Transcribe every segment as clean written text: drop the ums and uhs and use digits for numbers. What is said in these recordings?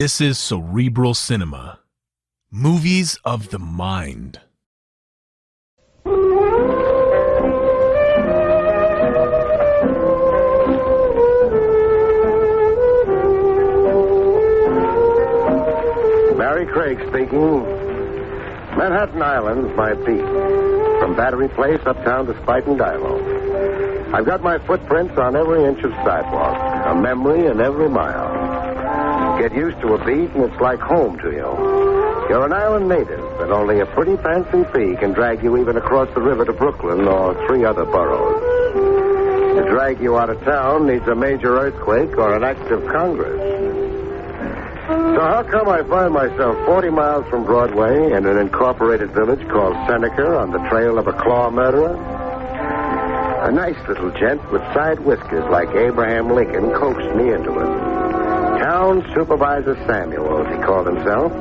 This is Cerebral Cinema. Movies of the mind. Barrie Craig speaking. Manhattan Island's my beat. From Battery Place uptown to Spuyten Duyvil. I've got my footprints on every inch of sidewalk, a memory in every mile. Get used to a beat and it's like home to you. You're an island native, and only a pretty fancy fee can drag you even across the river to Brooklyn or 3 other boroughs. To drag you out of town needs a major earthquake or an act of Congress. So how come I find myself 40 miles from Broadway in an incorporated village called Seneca on the trail of a claw murderer? A nice little gent with side whiskers like Abraham Lincoln coaxed me into it. Town Supervisor Samuels, he called himself.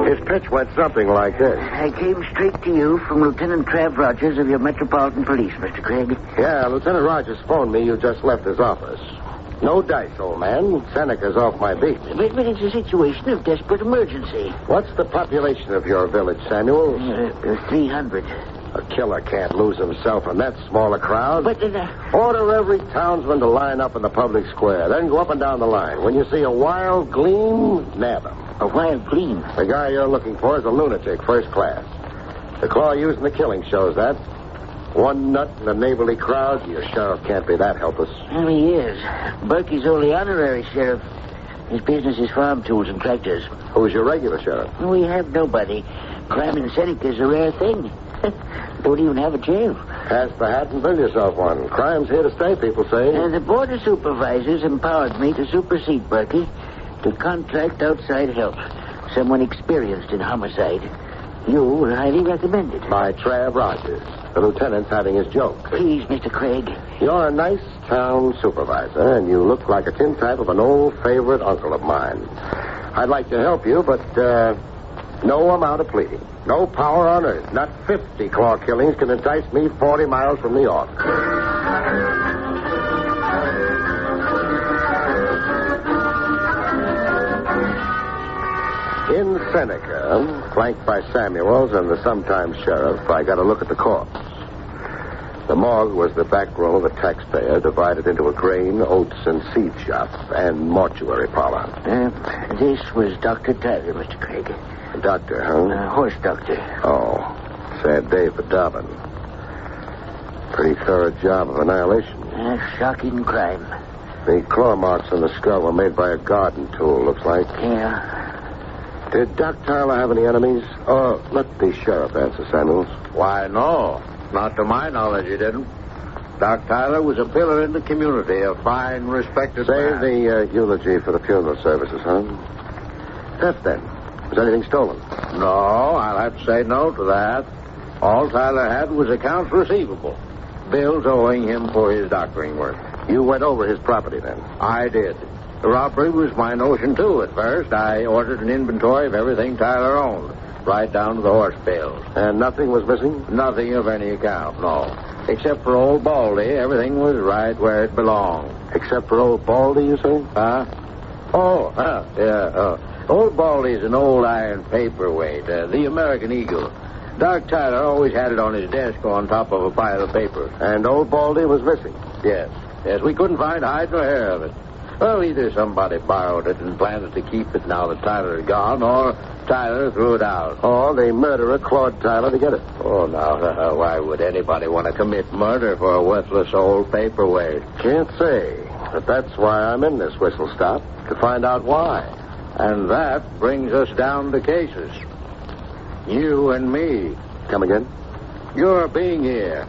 His pitch went something like this. I came straight to you from Lieutenant Trav Rogers of your Metropolitan Police, Mr. Craig. Yeah, Lieutenant Rogers phoned me. You just left his office. No dice, old man. Seneca's off my beat. But it's a situation of desperate emergency. What's the population of your village, Samuels? 300. A killer can't lose himself in that small a crowd. But Order every townsman to line up in the public square. Then go up and down the line. When you see a wild gleam, nab him. A wild gleam? The guy you're looking for is a lunatic, first class. The claw used in the killing shows that. One nut in a neighborly crowd, your sheriff can't be that helpless. Well, he is. Berkey's only honorary sheriff. His business is farm tools and tractors. Who's your regular sheriff? We have nobody. Crime in Seneca is a rare thing. Don't even have a jail. Pass the hat and build yourself one. Crime's here to stay, people say. The board of supervisors empowered me to supersede Berkey to contract outside help. Someone experienced in homicide. You were highly recommended. By Trav Rogers. The lieutenant's having his joke. Please, Mr. Craig. You're a nice town supervisor, and you look like a tintype of an old favorite uncle of mine. I'd like to help you, but no amount of pleading. No power on earth. Not 50 claw killings can entice me 40 miles from New York. In Seneca, flanked by Samuels and the sometime sheriff, I got a look at the corpse. The morgue was the back row of the taxpayer, divided into a grain, oats, and seed shop, and mortuary parlor. This was Dr. Tyler, Mr. Craig. A doctor, huh? Horse doctor. Oh, sad day for Dobbin. Pretty thorough job of annihilation. Shocking crime. The claw marks on the skull were made by a garden tool, looks like. Yeah. Did Doc Tyler have any enemies? Or let the sheriff answer, Samuels. Why, no. Not to my knowledge, he didn't. Doc Tyler was a pillar in the community, a fine, respected Save man. the eulogy for the funeral services, huh? Theft, then. Was anything stolen? No, I'll have to say no to that. All Tyler had was accounts receivable. Bills owing him for his doctoring work. You went over his property, then? I did. The robbery was my notion, too, at first. I ordered an inventory of everything Tyler owned, right down to the horse bales. And nothing was missing? Nothing of any account, no. Except for old Baldy, everything was right where it belonged. Except for old Baldy, you say? Huh? Oh, yeah. Old Baldy's an old iron paperweight, the American Eagle. Doc Tyler always had it on his desk on top of a pile of paper. And old Baldy was missing? Yes, we couldn't find hide nor hair of it. Well, either somebody borrowed it and planned to keep it now that Tyler is gone, or Tyler threw it out. Or the murderer clawed Tyler to get it. Oh, now, why would anybody want to commit murder for a worthless old paperweight? Can't say. But that's why I'm in this whistle stop, to find out why. And that brings us down to cases. You and me. Come again? Your being here.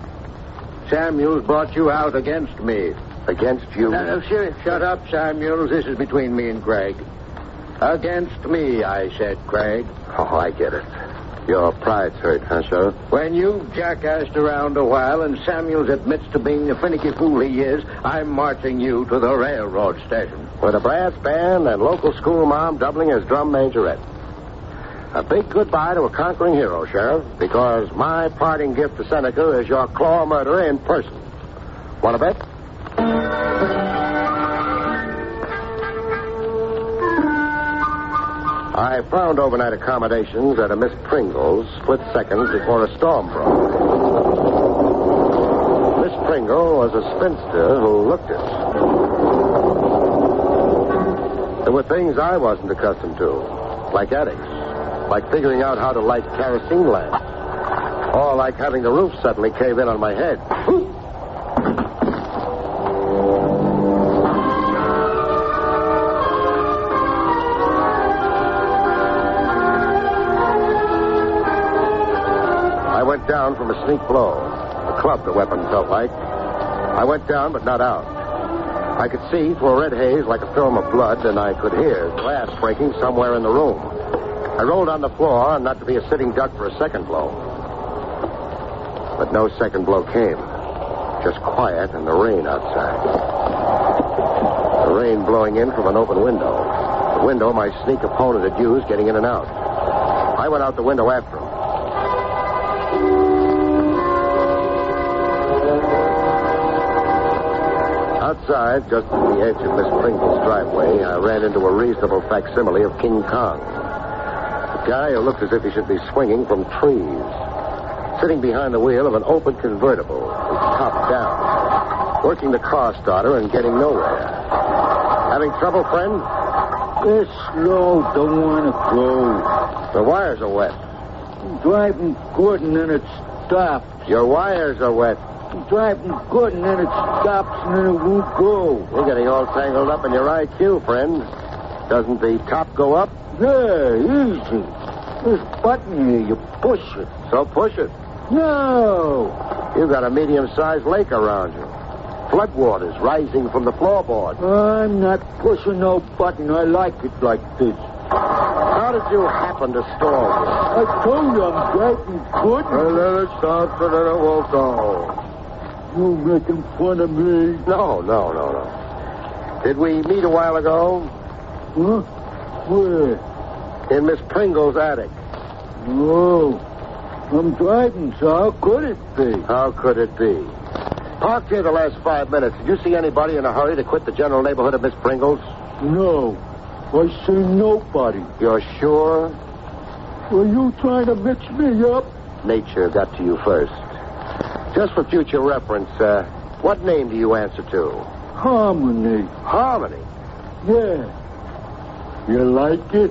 Samuels brought you out against me. Against you? No, Sheriff. Shut up, Samuels. This is between me and Craig. Against me, I said, Craig. Oh, I get it. Your pride's hurt, huh, Sheriff? When you've jackassed around a while and Samuels admits to being the finicky fool he is, I'm marching you to the railroad station. With a brass band and local school mom doubling as drum majorette. A big goodbye to a conquering hero, Sheriff, because my parting gift to Seneca is your claw murderer in person. Want to bet? I found overnight accommodations at a Miss Pringle's split seconds before a storm broke. Miss Pringle was a spinster who looked it. There were things I wasn't accustomed to, like attics, like figuring out how to light kerosene lamps, or like having the roof suddenly cave in on my head. I went down from a sneak blow. A club, the weapon felt like. I went down, but not out. I could see through a red haze like a film of blood, and I could hear glass breaking somewhere in the room. I rolled on the floor, not to be a sitting duck for a second blow. But no second blow came. Just quiet and the rain outside. The rain blowing in from an open window. The window my sneak opponent had used getting in and out. I went out the window after him. Outside, just at the edge of Miss Pringle's driveway, I ran into a reasonable facsimile of King Kong. A guy who looked as if he should be swinging from trees. Sitting behind the wheel of an open convertible, with top down. Working the car starter and getting nowhere. Having trouble, friend? It's slow, don't want to go. The wires are wet. I'm driving good and then it stops. Your wires are wet. I'm driving good and then it stops and then it won't go. You're getting all tangled up in your IQ, friend. Doesn't the top go up? Yeah, easy. This button here, you push it. So push it. No. You've got a medium-sized lake around you. Floodwaters rising from the floorboard. I'm not pushing no button. I like it like this. How did you happen to stall me? I told you I'm driving good. And then it starts and then it won't go. You making fun of me? No. Did we meet a while ago? Huh? Where? In Miss Pringle's attic. No. I'm driving, so how could it be? How could it be? Parked here the last 5 minutes. Did you see anybody in a hurry to quit the general neighborhood of Miss Pringle's? No. I see nobody. You're sure? Were you trying to mix me up? Nature got to you first. Just for future reference, what name do you answer to? Harmony. Harmony? Yeah. You like it?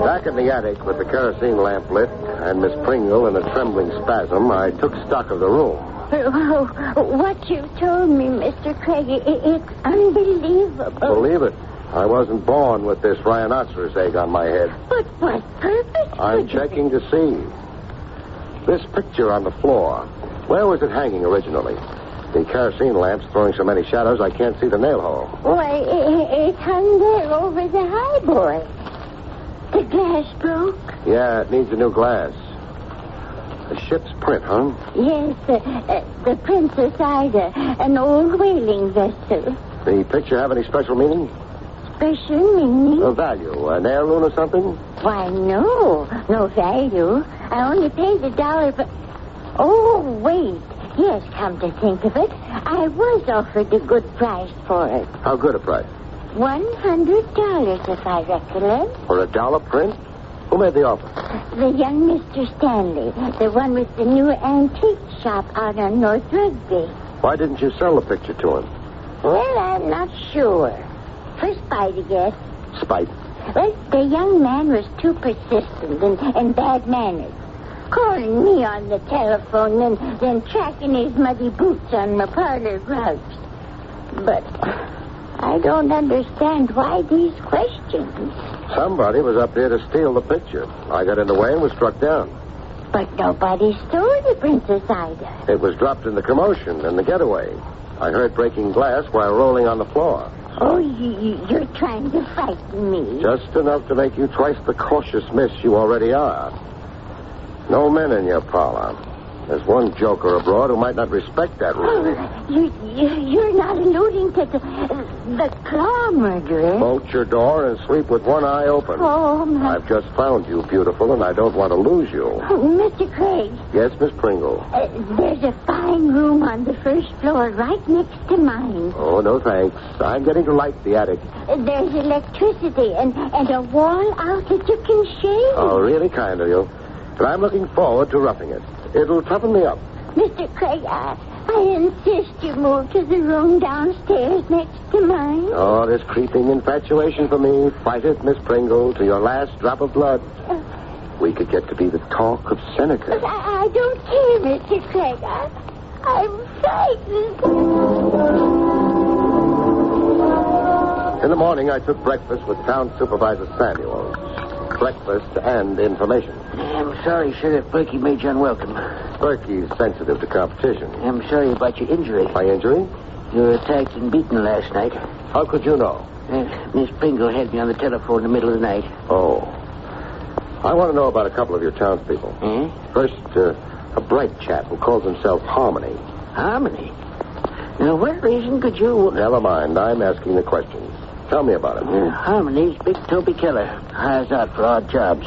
Back in the attic with the kerosene lamp lit and Miss Pringle in a trembling spasm, I took stock of the room. Oh, what you told me, Mr. Craigie, it's unbelievable. Believe it. I wasn't born with this rhinoceros egg on my head. But what purpose? I'm checking to see. This picture on the floor, where was it hanging originally? The kerosene lamp's throwing so many shadows I can't see the nail hole. Why, it hung there over the highboy. The glass broke? Yeah, it needs a new glass. A ship's print, huh? Yes, the Princess Ida, an old whaling vessel. The picture have any special meaning? Special meaning? A value, an heirloom or something? Why, no value. I only paid $1 for... Oh, wait. Yes, come to think of it, I was offered a good price for it. How good a price? $100, if I recollect. For a dollar print? Who made the offer? The young Mr. Stanley, the one with the new antique shop out on North Rugby. Why didn't you sell the picture to him? Well, I'm not sure. For spite, I guess. Spite? Well, the young man was too persistent and bad manners. Calling me on the telephone and then tracking his muddy boots on my parlor rugs. But I don't understand why these questions. Somebody was up here to steal the picture. I got in the way and was struck down. But nobody stole the Princess Ida. It was dropped in the commotion and the getaway. I heard breaking glass while rolling on the floor. Oh, you're trying to frighten me. Just enough to make you twice the cautious miss you already are. No men in your parlor. There's one joker abroad who might not respect that rule. Oh, you're not alluding to the A claw murderer? Bolt your door and sleep with one eye open. Oh, my... I've just found you, beautiful, and I don't want to lose you. Mr. Craig. Yes, Miss Pringle? There's a fine room on the first floor right next to mine. Oh, no thanks. I'm getting to like the attic. There's electricity and a wall out that you can shave. Oh, really kind of you. But I'm looking forward to roughing it. It'll toughen me up. Mr. Craig, I insist you move to the room downstairs next to mine. Oh, this creeping infatuation for me. Fight it, Miss Pringle, to your last drop of blood. We could get to be the talk of Seneca. But I don't care, Mr. Craig. I'm frightened. In the morning, I took breakfast with Town Supervisor Samuels. Breakfast and information. I'm sorry, sir, if Berkey made you unwelcome. Berkey's sensitive to competition. I'm sorry about your injury. My injury? You were attacked and beaten last night. How could you know? Miss Pringle had me on the telephone in the middle of the night. Oh. I want to know about a couple of your townspeople. First, a bright chap who calls himself Harmony. Harmony? Now, what reason could you... Never mind. I'm asking the questions. Tell me about him. Harmony's big Toby Keller. Hires out for odd jobs.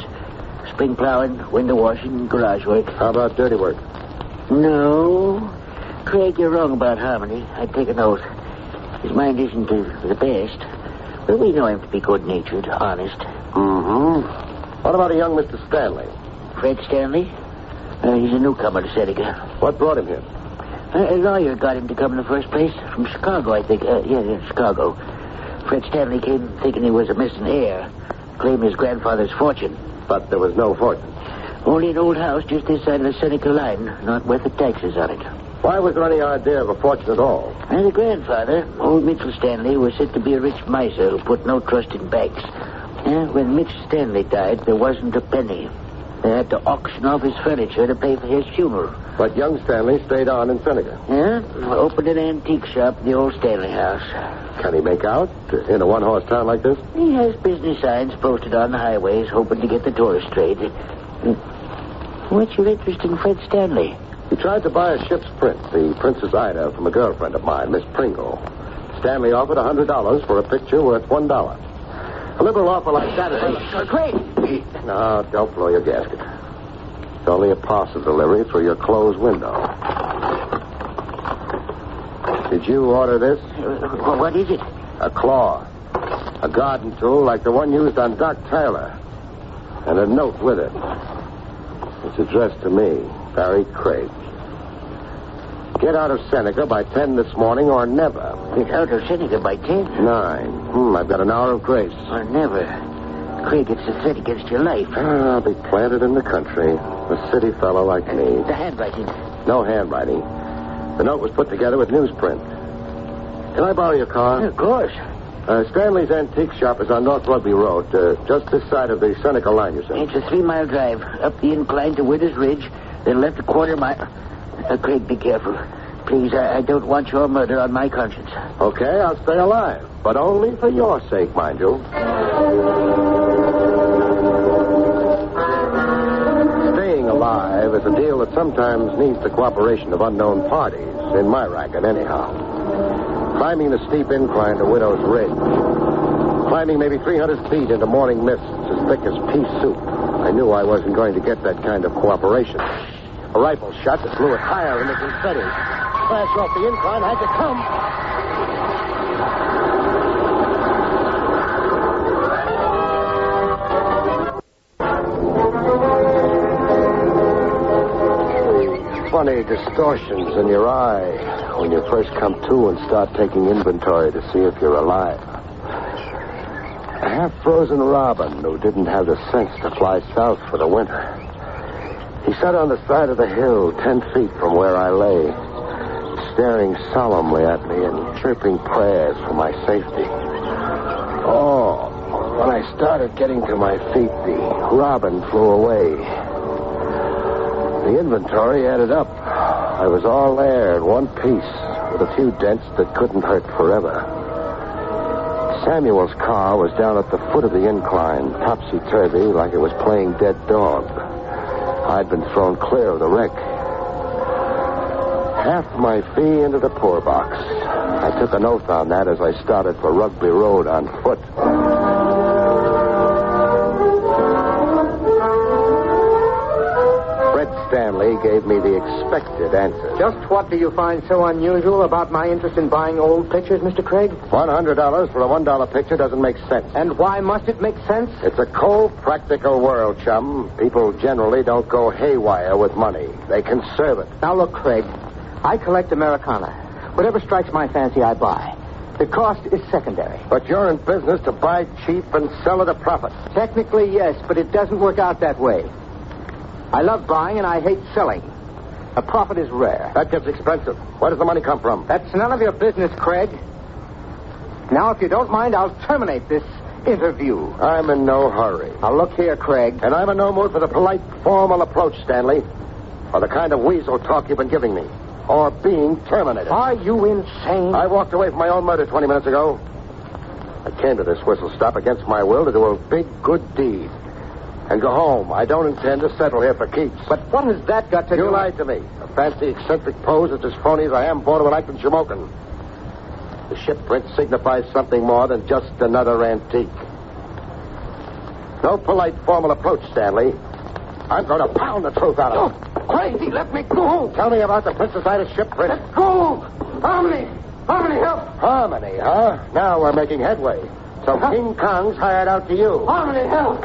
Spring plowing, window washing, garage work. How about dirty work? No. Craig, you're wrong about Harmony. I'd take an oath. His mind isn't the best. But we know him to be good-natured, honest. Mm-hmm. What about a young Mr. Stanley? Fred Stanley? He's a newcomer to Seneca. What brought him here? A lawyer got him to come in the first place. From Chicago, I think. Yeah, Chicago. Fred Stanley came thinking he was a missing heir. Claimed his grandfather's fortune. But there was no fortune. Only an old house just this side of the Seneca line. Not worth the taxes on it. Why was there any idea of a fortune at all? And the grandfather, old Mitchell Stanley, was said to be a rich miser who put no trust in banks. When Mitch Stanley died, there wasn't a penny. They had to auction off his furniture to pay for his funeral. But young Stanley stayed on in Seneca. Yeah? Opened an antique shop in the old Stanley house. Can he make out in a one-horse town like this? He has business signs posted on the highways, hoping to get the tourist trade. What's your interest in Fred Stanley? He tried to buy a ship's print, the Princess Ida, from a girlfriend of mine, Miss Pringle. Stanley offered $100 for a picture worth $1. A liberal offer like that is... Craig! No, don't blow your gasket. It's only a parcel delivery through your closed window. Did you order this? What is it? A claw. A garden tool like the one used on Doc Tyler. And a note with it. It's addressed to me, Barrie Craig. Get out of Seneca by 10 this morning or never. Get out of Seneca by 10? 9. I've got an hour of grace. Or never. Craig, it's a threat against your life. I'll be planted in the country. A city fellow like me. The handwriting. No handwriting. The note was put together with newsprint. Can I borrow your car? Of course. Stanley's antique shop is on North Rugby Road, just this side of the Seneca line, you say? It's a 3-mile drive. Up the incline to Widder's Ridge, then left a quarter mile. Craig, be careful. Please, I don't want your murder on my conscience. Okay, I'll stay alive. But only for your sake, mind you. Staying alive is a deal that sometimes needs the cooperation of unknown parties, in my racket anyhow. Climbing the steep incline to Widow's Ridge. Climbing maybe 300 feet into morning mists as thick as pea soup. I knew I wasn't going to get that kind of cooperation. A rifle shot that blew it higher in the confetti. Flash off the incline had to come. Funny distortions in your eye when you first come to and start taking inventory to see if you're alive. A half-frozen robin who didn't have the sense to fly south for the winter. He sat on the side of the hill 10 feet from where I lay, staring solemnly at me and chirping prayers for my safety. Oh, when I started getting to my feet, the robin flew away. The inventory added up. I was all there in one piece, with a few dents that couldn't hurt forever. Samuel's car was down at the foot of the incline, topsy-turvy, like it was playing dead dog. I'd been thrown clear of the wreck. Half my fee into the poor box. I took an oath on that as I started for Rugby Road on foot. Fred Stanley gave me the expected answer. Just what do you find so unusual about my interest in buying old pictures, Mr. Craig? $100 for a $1 picture doesn't make sense. And why must it make sense? It's a cold, practical world, chum. People generally don't go haywire with money. They conserve it. Now, look, Craig, I collect Americana. Whatever strikes my fancy, I buy. The cost is secondary. But you're in business to buy cheap and sell at a profit. Technically, yes, but it doesn't work out that way. I love buying and I hate selling. A profit is rare. That gets expensive. Where does the money come from? That's none of your business, Craig. Now, if you don't mind, I'll terminate this interview. I'm in no hurry. Now, look here, Craig. And I'm in no mood for the polite, formal approach, Stanley. Or the kind of weasel talk you've been giving me. Or being terminated. Are you insane? I walked away from my own murder 20 minutes ago. I came to this whistle stop against my will to do a big, good deed. And go home. I don't intend to settle here for keeps. But what has that got to do? You lied to me. A fancy, eccentric pose as phony as I am bore to an act in Shamokin. The ship print signifies something more than just another antique. No polite, formal approach, Stanley. I'm going to pound the truth out of you. Crazy, let me go. Tell me about the Princess Ida ship print. Let go. Harmony, help. Harmony, huh? Now we're making headway. So King Kong's hired out to you. Harmony, help.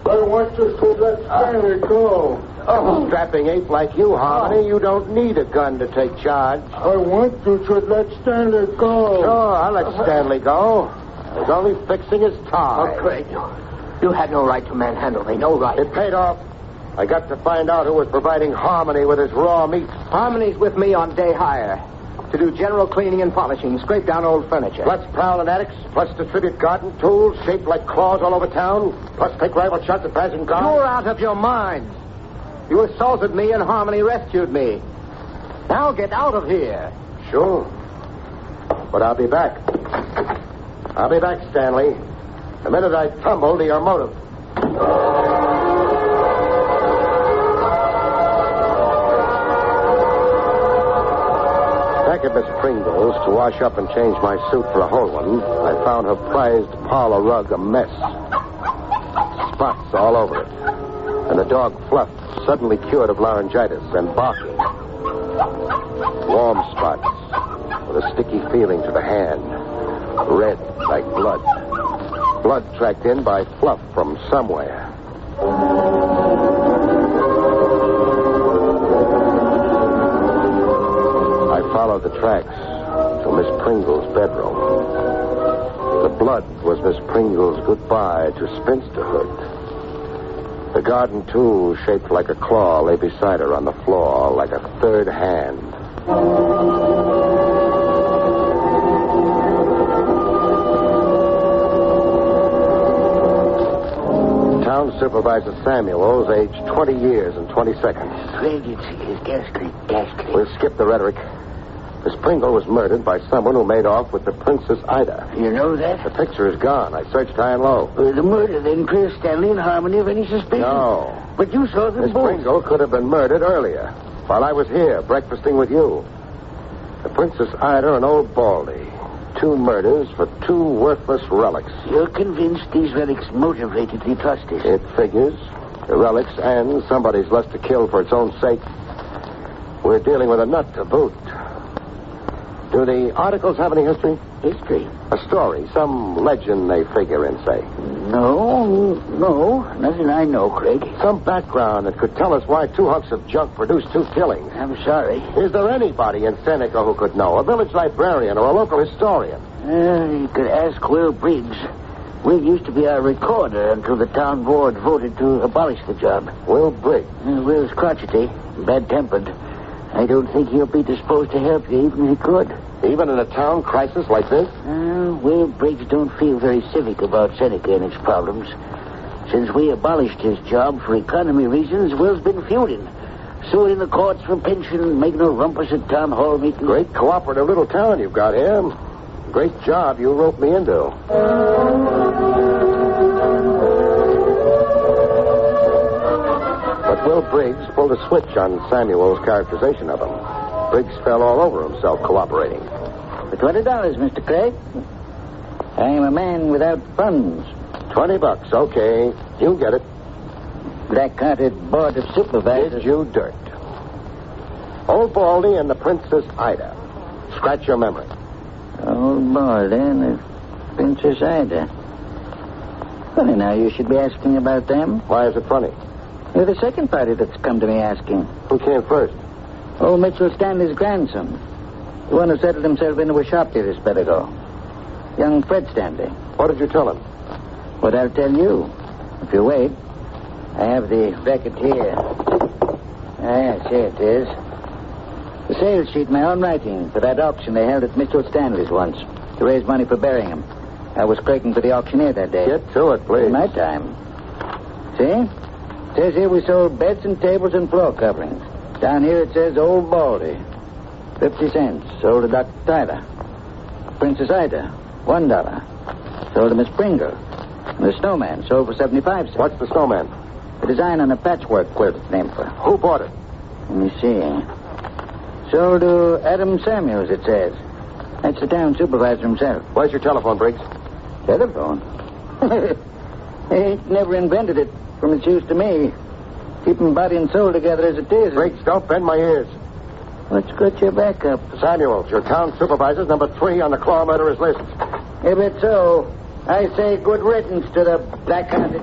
I want you to let Stanley go. Oh, strapping ape like you, Harmony, you don't need a gun to take charge. I want you to let Stanley go. Sure, I'll let Stanley go. He's only fixing his tie. Oh, Craig, you had no right to manhandle me. No right. It paid off. I got to find out who was providing Harmony with his raw meat. Harmony's with me on day hire to do general cleaning and polishing, scrape down old furniture. Plus prowl in attics, plus distribute garden tools shaped like claws all over town, plus take rifle shots at passing cars. You're out of your mind. You assaulted me and Harmony rescued me. Now get out of here. Sure. But I'll be back. I'll be back, Stanley. The minute I tumble to your motive. Back at Miss Pringle's to wash up and change my suit for a whole one, I found her prized parlor rug a mess. Spots all over it. And the dog Fluff, suddenly cured of laryngitis and barking. Warm spots with a sticky feeling to the hand. Red like blood. Blood tracked in by Fluff from somewhere. I followed the tracks to Miss Pringle's bedroom. The blood was Miss Pringle's goodbye to spinsterhood. The garden tool shaped like a claw lay beside her on the floor like a third hand. Town Supervisor Samuels, aged 20 years and 20 seconds. Craig, it's ghastly. We'll skip the rhetoric. Miss Pringle was murdered by someone who made off with the Princess Ida. You know that? The picture is gone. I searched high and low. The murder then clears Stanley and Harmony of any suspicion. No. But you saw them Miss both. Pringle could have been murdered earlier, while I was here, breakfasting with you. The Princess Ida and old Baldy. 2 murders for 2 worthless relics. You're convinced these relics motivated the atrocities? It figures. The relics and somebody's lust to kill for its own sake. We're dealing with a nut to boot. Do the articles have any history? History? A story, some legend they figure in, say. No, nothing I know, Craig. Some background that could tell us why 2 hunks of junk produced 2 killings. I'm sorry. Is there anybody in Seneca who could know? A village librarian or a local historian? You could ask Will Briggs. Will used to be our recorder until the town board voted to abolish the job. Will Briggs? Will's crotchety, bad-tempered. I don't think he'll be disposed to help you, even if he could. Even in a town crisis like this? Will Briggs don't feel very civic about Seneca and its problems. Since we abolished his job for economy reasons, Will's been feuding. Suing in the courts for pension, making a rumpus at town hall meetings. Great cooperative little town you've got here. Great job you roped me into. But Will Briggs pulled a switch on Samuel's characterization of him. Briggs fell all over himself cooperating. For $20, Mr. Craig. I'm a man without funds. $20, okay. You get it. Black-hearted board of supervisors. Did you dirt. Old Baldy and the Princess Ida. Scratch your memory. Old Baldy and the Princess Ida. Funny now, you should be asking about them. Why is it funny? You're the second party that's come to me asking. Who came first? Old Mitchell Stanley's grandson. The one who settled himself into a shop here this bit ago. Young Fred Stanley. What did you tell him? What I'll tell you. If you wait. I have the record here. Yes, here it is. The sales sheet, my own writing, for that auction they held at Mitchell Stanley's once to raise money for burying him. I was clerking for the auctioneer that day. Get to it, please. In my time. See? It says here we sold beds and tables and floor coverings. Down here it says Old Baldy. 50 cents. Sold to Dr. Tyler. Princess Ida. $1. Sold to Miss Pringle. And the snowman sold for 75 cents. What's the snowman? The design on a patchwork quilt it's named for. Who bought it? Let me see. Sold to Adam Samuels, it says. That's the town supervisor himself. Where's your telephone, Briggs? Telephone? He ain't never invented it from its use to me. Keeping body and soul together as it is. Briggs, don't bend my ears. Let's get your back up. Samuels, your town supervisor's number 3 on the Claw murderers list. If it's so, I say good riddance to the black-hearted.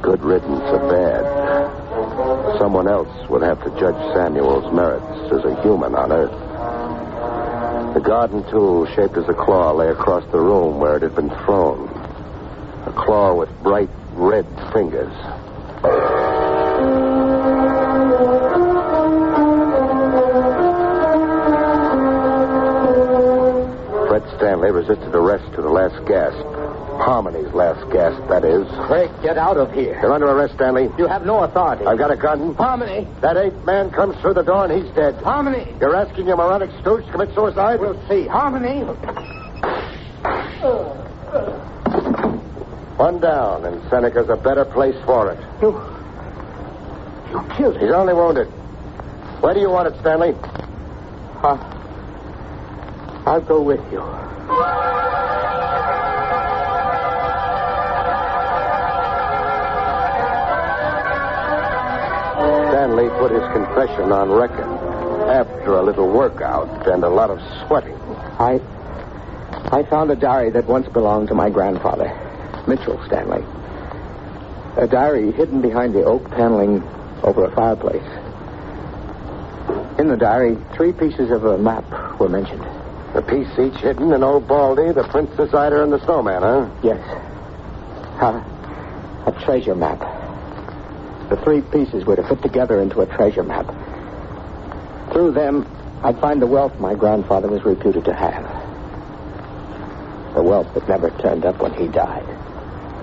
Good riddance of bad. Someone else would have to judge Samuel's merits as a human on Earth. The garden tool shaped as a claw lay across the room where it had been thrown. A claw with bright red fingers. Fred Stanley resisted arrest to the last gasp. Harmony's last gasp, that is. Craig, get out of here. You're under arrest, Stanley. You have no authority. I've got a gun. Harmony. That 8th man comes through the door and he's dead. Harmony. You're asking your moronic stooge to commit suicide? We'll see. Harmony. One down, and Seneca's a better place for it. You killed him. He's only wounded. Where do you want it, Stanley? I'll go with you. Stanley put his confession on record after a little workout and a lot of sweating. I found a diary that once belonged to my grandfather, Mitchell Stanley. A diary hidden behind the oak paneling over a fireplace. In the diary, 3 pieces of a map were mentioned. A piece each hidden in Old Baldy, the Princess Ida, and the snowman, huh? Yes. A treasure map. The 3 pieces were to fit together into a treasure map. Through them, I'd find the wealth my grandfather was reputed to have. The wealth that never turned up when he died.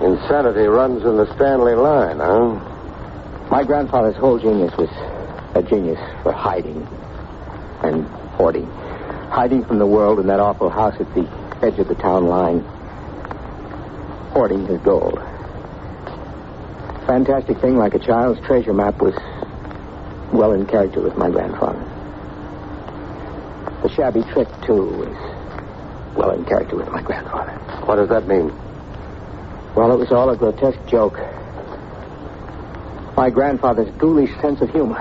Insanity runs in the Stanley line, huh? My grandfather's whole genius was a genius for hiding and hoarding. Hiding from the world in that awful house at the edge of the town line. Hoarding his gold. Fantastic thing like a child's treasure map was well in character with my grandfather. The shabby trick, too, was well in character with my grandfather. What does that mean? Well, it was all a grotesque joke. My grandfather's ghoulish sense of humor.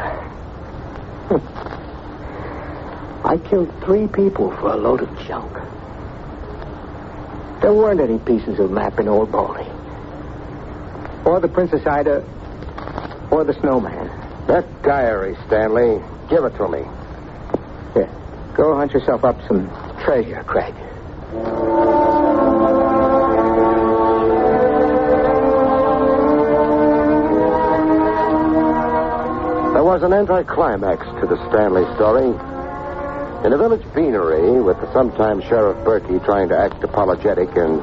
I killed 3 people for a load of junk. There weren't any pieces of map in Old Baldy. Or the Princess Ida, or the snowman. That diary, Stanley. Give it to me. Here, go hunt yourself up some treasure, Craig. There was an anticlimax to the Stanley story. In a village beanery, with the sometime Sheriff Berkey trying to act apologetic and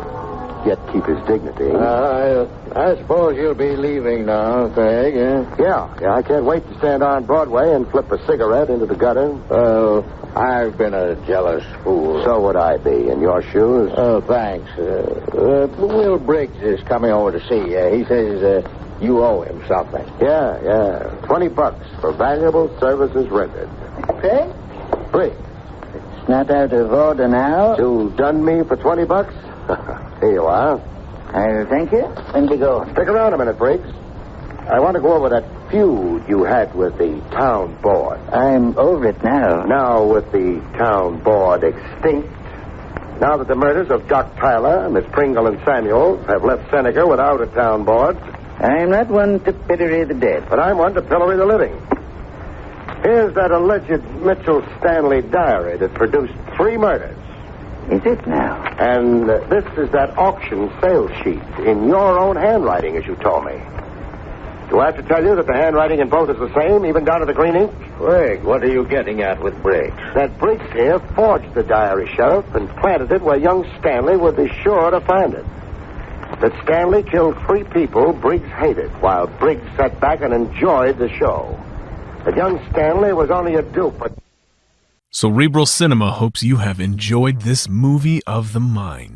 yet keep his dignity. I suppose you'll be leaving now, Craig, eh? Yeah, I can't wait to stand on Broadway and flip a cigarette into the gutter. Well, I've been a jealous fool. So would I be, in your shoes. Oh, thanks. Will Briggs is coming over to see you. He says You owe him something. Yeah. $20 for valuable services rendered. Okay? Briggs, It's not out of order now. you done me for $20? Here you are. I'll thank you. When do you go? Stick around a minute, Briggs. I want to go over that feud you had with the town board. I'm over it now. Now, with the town board extinct, now that the murders of Doc Tyler, Miss Pringle, and Samuels have left Seneca without a town board, I'm not one to pillory the dead. but I'm one to pillory the living. Here's that alleged Mitchell Stanley diary that produced 3 murders. Is it now? And this is that auction sales sheet in your own handwriting, as you told me. Do I have to tell you that the handwriting in both is the same, even down to the green ink? Craig, what are you getting at with Briggs? That Briggs here forged the diary, Sheriff, and planted it where young Stanley would be sure to find it. That Stanley killed 3 people Briggs hated, while Briggs sat back and enjoyed the show. That young Stanley was only a dupe, but... Cerebral Cinema hopes you have enjoyed this movie of the mind.